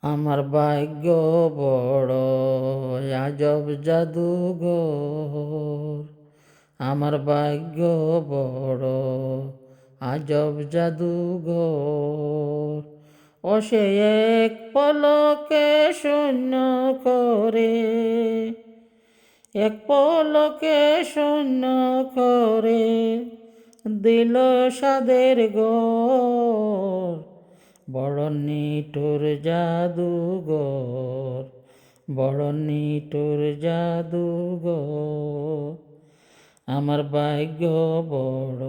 আমার ভাগ্য বড় আজব জাদুঘর। আমার ভাগ্য বড় আজব জাদুঘর। ও সে এক পলকে শূন্য করে, এক পলকে শূন্য করে দিল সাদের ঘর। বড় নিঠুর জাদুঘর, বড় নিঠুর জাদুঘর। আমার ভাগ্য বড়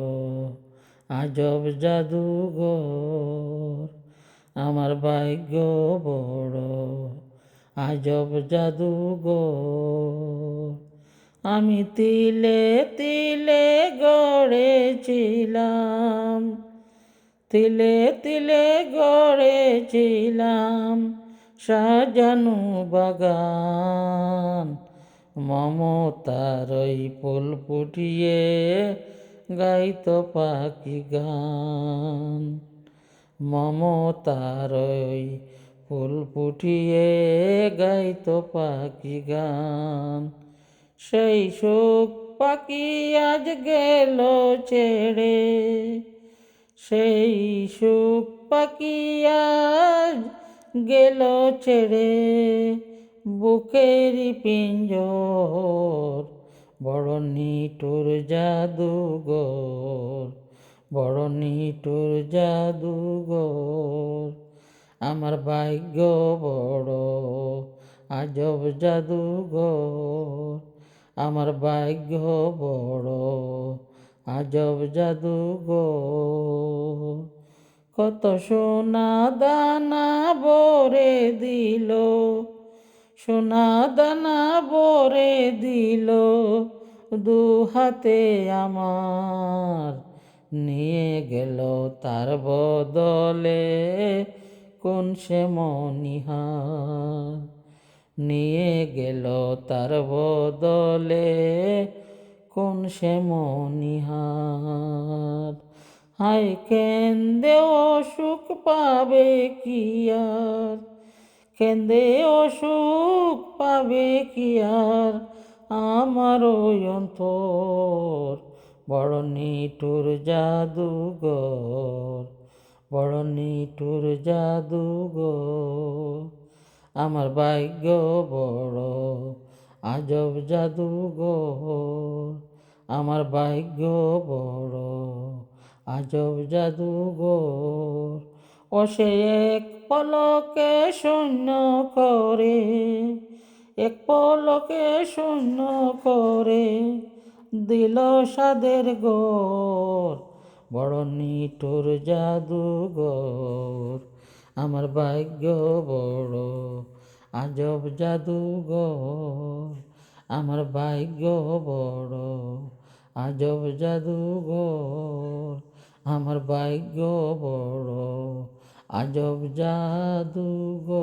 আজব জাদুঘর। আমার ভাগ্য বড় আজব জাদুঘর। আমি তিলে তিলে গড়েছিলাম, তিলে তিলে গড়েছিলাম সাজানো বাগান। মমতার ওই ফুল ফুটিয়ে গাইতো পাখি গান। মমতার ওই ফুল ফুটিয়ে গাইতো পাখি গান। সেই সুখ পাখি আজ গেল ছেড়ে, সেই সুখ পাখি আজ গেল ছেড়ে বুকের পিঞ্জর। বড় নিঠুর জাদুঘর, বড় নিঠুর জাদুঘর। আমার ভাগ্য বড় আজব জাদুঘর। আমার ভাগ্য বড় আজব জাদুঘর। কত সোনা দানা ভরে দিল, সোনা দানা ভরে দিল দু হাতে আমার। নিয়ে গেল তার বদলে কোন সে মনিহার। নিয়ে গেল তার বদলে কোন সে মনিহার। হায় কেন্দে অসুখ পাবে কি আর, কেন্দে অসুখ পাবে কি আর আমার ওই অন্তর। বড় নিঠুর জাদুঘর, বড় নিঠুর জাদুঘর। আমার ভাগ্য বড় আজব জাদুঘর। আমার ভাগ্য বড় আজব জাদুঘর। ও সে এক পলকে শূন্য করে, এক পলকে শূন্য করে দিল সাদের ঘর। বড় নিঠুর জাদুঘর। আমার ভাগ্য বড় আজব জাদুঘর। আমার ভাগ্য বড় আজব জাদুঘর। আমার ভাগ্য বড় আজব জাদুঘর।